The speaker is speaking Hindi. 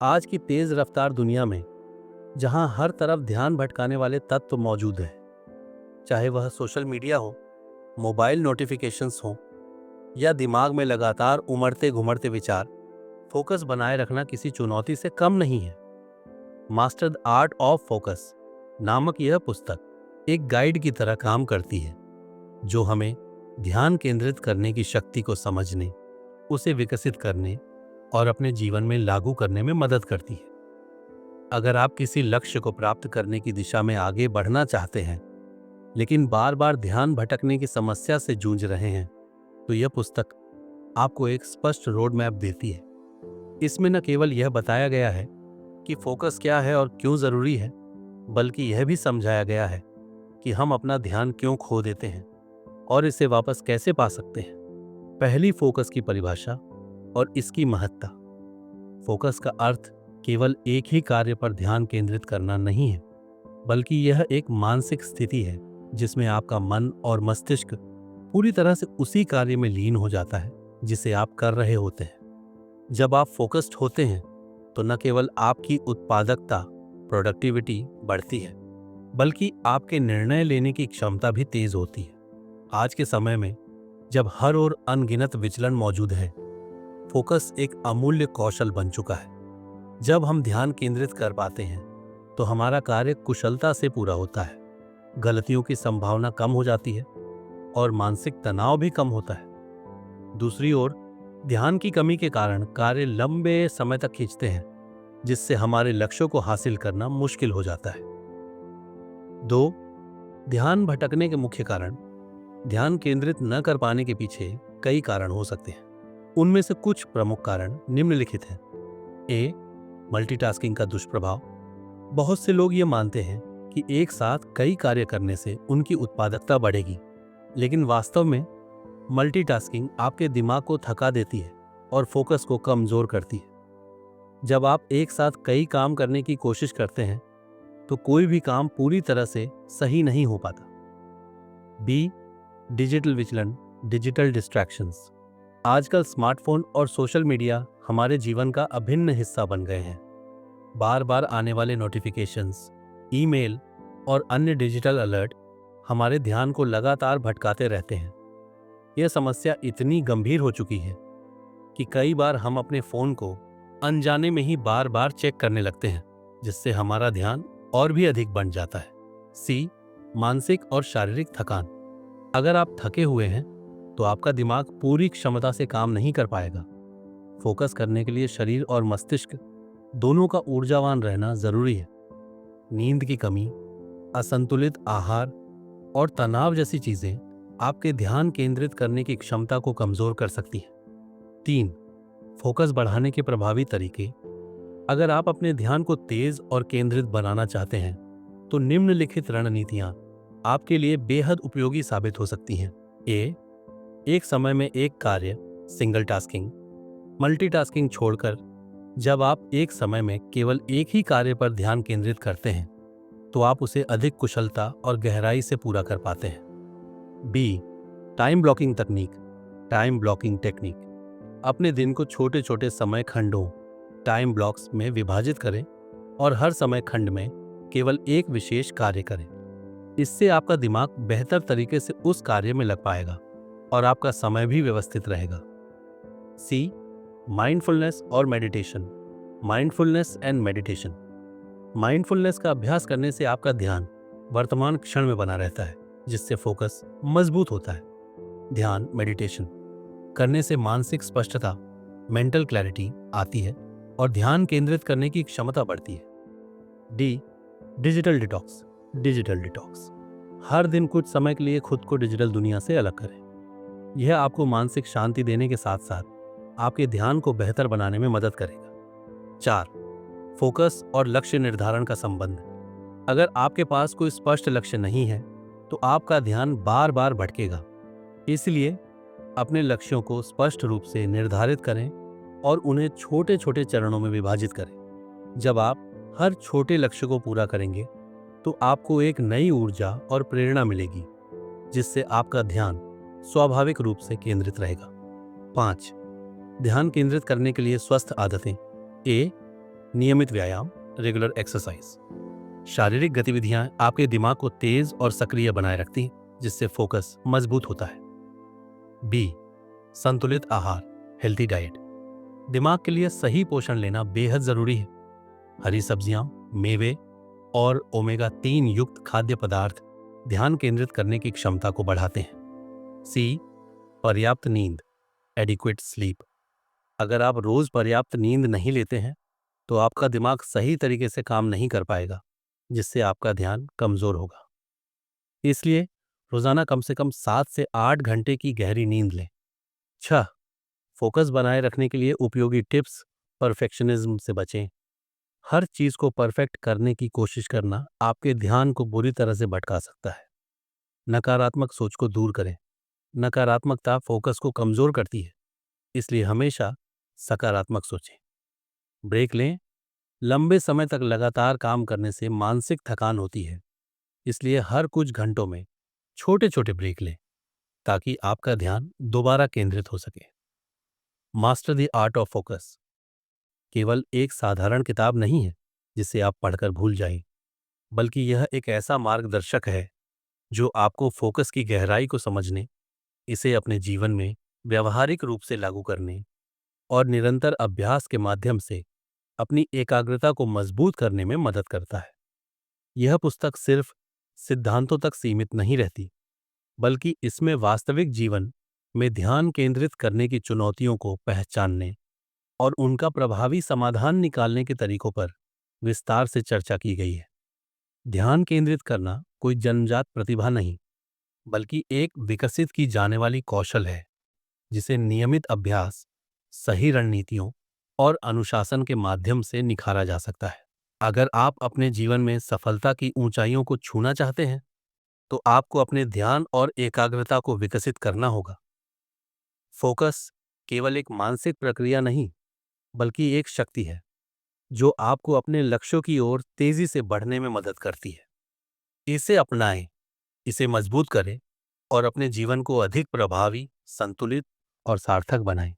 आज की तेज रफ्तार दुनिया में जहां हर तरफ ध्यान भटकाने वाले तत्व मौजूद हैं, चाहे वह सोशल मीडिया हो, मोबाइल नोटिफिकेशंस हो या दिमाग में लगातार उमड़ते घुमड़ते विचार, फोकस बनाए रखना किसी चुनौती से कम नहीं है। Master the art of focus नामक यह पुस्तक एक गाइड की तरह काम करती है, जो हमें ध्यान केंद्रित करने की शक्ति को समझने, उसे विकसित करने और अपने जीवन में लागू करने में मदद करती है। अगर आप किसी लक्ष्य को प्राप्त करने की दिशा में आगे बढ़ना चाहते हैं, लेकिन बार बार ध्यान भटकने की समस्या से जूझ रहे हैं, तो यह पुस्तक आपको एक स्पष्ट रोड मैप देती है। इसमें न केवल यह बताया गया है कि फोकस क्या है और क्यों जरूरी है, बल्कि यह भी समझाया गया है कि हम अपना ध्यान क्यों खो देते हैं और इसे वापस कैसे पा सकते हैं। पहली, फोकस की परिभाषा और इसकी महत्ता। फोकस का अर्थ केवल एक ही कार्य पर ध्यान केंद्रित करना नहीं है, बल्कि यह एक मानसिक स्थिति है जिसमें आपका मन और मस्तिष्क पूरी तरह से उसी कार्य में लीन हो जाता है जिसे आप कर रहे होते हैं। जब आप फोकस्ड होते हैं तो न केवल आपकी उत्पादकता, प्रोडक्टिविटी बढ़ती है, बल्कि आपके निर्णय लेने की क्षमता भी तेज होती है। आज के समय में जब हर ओर अनगिनत विचलन मौजूद है, फोकस एक अमूल्य कौशल बन चुका है। जब हम ध्यान केंद्रित कर पाते हैं तो हमारा कार्य कुशलता से पूरा होता है, गलतियों की संभावना कम हो जाती है और मानसिक तनाव भी कम होता है। दूसरी ओर, ध्यान की कमी के कारण कार्य लंबे समय तक खींचते हैं, जिससे हमारे लक्ष्यों को हासिल करना मुश्किल हो जाता है। 2. ध्यान भटकने के मुख्य कारण। ध्यान केंद्रित न कर पाने के पीछे कई कारण हो सकते हैं। उनमें से कुछ प्रमुख कारण निम्नलिखित हैं। ए. मल्टीटास्किंग का दुष्प्रभाव। बहुत से लोग ये मानते हैं कि एक साथ कई कार्य करने से उनकी उत्पादकता बढ़ेगी, लेकिन वास्तव में मल्टीटास्किंग आपके दिमाग को थका देती है और फोकस को कमजोर करती है। जब आप एक साथ कई काम करने की कोशिश करते हैं तो कोई भी काम पूरी तरह से सही नहीं हो पाता। बी. डिजिटल विचलन, डिजिटल डिस्ट्रैक्शंस। आजकल स्मार्टफोन और सोशल मीडिया हमारे जीवन का अभिन्न हिस्सा बन गए हैं। बार बार आने वाले नोटिफिकेशंस, ईमेल और अन्य डिजिटल अलर्ट हमारे ध्यान को लगातार भटकाते रहते हैं। यह समस्या इतनी गंभीर हो चुकी है कि कई बार हम अपने फोन को अनजाने में ही बार बार चेक करने लगते हैं, जिससे हमारा ध्यान और भी अधिक बंट जाता है। सी. मानसिक और शारीरिक थकान। अगर आप थके हुए हैं तो आपका दिमाग पूरी क्षमता से काम नहीं कर पाएगा। फोकस करने के लिए शरीर और मस्तिष्क दोनों का ऊर्जावान रहना जरूरी है। नींद की कमी, असंतुलित आहार और तनाव जैसी चीजें आपके ध्यान केंद्रित करने की क्षमता को कमजोर कर सकती हैं। 3. फोकस बढ़ाने के प्रभावी तरीके। अगर आप अपने ध्यान को तेज और केंद्रित बनाना चाहते हैं तो निम्नलिखित रणनीतियां आपके लिए बेहद उपयोगी साबित हो सकती हैं। ए. एक समय में एक कार्य, सिंगल टास्किंग। मल्टीटास्किंग छोड़कर जब आप एक समय में केवल एक ही कार्य पर ध्यान केंद्रित करते हैं तो आप उसे अधिक कुशलता और गहराई से पूरा कर पाते हैं। बी. टाइम ब्लॉकिंग तकनीक, टाइम ब्लॉकिंग टेक्निक। अपने दिन को छोटे छोटे समय खंडों, टाइम ब्लॉक्स में विभाजित करें और हर समय खंड में केवल एक विशेष कार्य करें। इससे आपका दिमाग बेहतर तरीके से उस कार्य में लग पाएगा और आपका समय भी व्यवस्थित रहेगा। सी. माइंडफुलनेस और meditation, mindfulness and meditation. Mindfulness का अभ्यास करने से आपका ध्यान वर्तमान क्षण में बना रहता है, जिससे फोकस मजबूत होता है। ध्यान, मेडिटेशन करने से मानसिक स्पष्टता, मेंटल क्लैरिटी आती है और ध्यान केंद्रित करने की क्षमता बढ़ती है। D. Digital detox, digital detox. हर दिन कुछ समय के लिए खुद को डिजिटल दुनिया से अलग करें। यह आपको मानसिक शांति देने के साथ साथ आपके ध्यान को बेहतर बनाने में मदद करेगा। 4. फोकस और लक्ष्य निर्धारण का संबंध। अगर आपके पास कोई स्पष्ट लक्ष्य नहीं है तो आपका ध्यान बार बार भटकेगा। इसलिए अपने लक्ष्यों को स्पष्ट रूप से निर्धारित करें और उन्हें छोटे छोटे चरणों में विभाजित करें। जब आप हर छोटे लक्ष्य को पूरा करेंगे तो आपको एक नई ऊर्जा और प्रेरणा मिलेगी, जिससे आपका ध्यान स्वाभाविक रूप से केंद्रित रहेगा। 5. ध्यान केंद्रित करने के लिए स्वस्थ आदतें। ए. नियमित व्यायाम, रेगुलर एक्सरसाइज। शारीरिक गतिविधियां आपके दिमाग को तेज और सक्रिय बनाए रखती हैं, जिससे फोकस मजबूत होता है। बी, संतुलित आहार, हेल्थी डाइट। दिमाग के लिए सही पोषण लेना बेहद जरूरी है। हरी सब्जियां, मेवे और ओमेगा 3 युक्त खाद्य पदार्थ ध्यान केंद्रित करने की क्षमता को बढ़ाते हैं। सी, पर्याप्त नींद, एडिक्वेट स्लीप। अगर आप रोज पर्याप्त नींद नहीं लेते हैं तो आपका दिमाग सही तरीके से काम नहीं कर पाएगा, जिससे आपका ध्यान कमजोर होगा। इसलिए रोजाना कम से कम 7 से 8 घंटे की गहरी नींद लें। 6, फोकस बनाए रखने के लिए उपयोगी टिप्स। परफेक्शनिज्म से बचें। हर चीज को परफेक्ट करने की कोशिश करना आपके ध्यान को बुरी तरह से भटका सकता है। नकारात्मक सोच को दूर करें। नकारात्मकता फोकस को कमजोर करती है, इसलिए हमेशा सकारात्मक सोचें। ब्रेक लें। लंबे समय तक लगातार काम करने से मानसिक थकान होती है, इसलिए हर कुछ घंटों में छोटे छोटे ब्रेक लें ताकि आपका ध्यान दोबारा केंद्रित हो सके। Master the art of focus केवल एक साधारण किताब नहीं है जिसे आप पढ़कर भूल जाएं, बल्कि यह एक ऐसा मार्गदर्शक है जो आपको फोकस की गहराई को समझने, इसे अपने जीवन में व्यवहारिक रूप से लागू करने और निरंतर अभ्यास के माध्यम से अपनी एकाग्रता को मजबूत करने में मदद करता है। यह पुस्तक सिर्फ सिद्धांतों तक सीमित नहीं रहती, बल्कि इसमें वास्तविक जीवन में ध्यान केंद्रित करने की चुनौतियों को पहचानने और उनका प्रभावी समाधान निकालने के तरीकों पर विस्तार से चर्चा की गई है। ध्यान केंद्रित करना कोई जन्मजात प्रतिभा नहीं, बल्कि एक विकसित की जाने वाली कौशल है, जिसे नियमित अभ्यास, सही रणनीतियों और अनुशासन के माध्यम से निखारा जा सकता है। अगर आप अपने जीवन में सफलता की ऊंचाइयों को छूना चाहते हैं, तो आपको अपने ध्यान और एकाग्रता को विकसित करना होगा। फोकस केवल एक मानसिक प्रक्रिया नहीं, बल्कि एक शक्ति है जो आपको अपने लक्ष्यों की ओर तेजी से बढ़ने में मदद करती है। इसे अपनाएं, इसे मजबूत करें और अपने जीवन को अधिक प्रभावी, संतुलित और सार्थक बनाएं।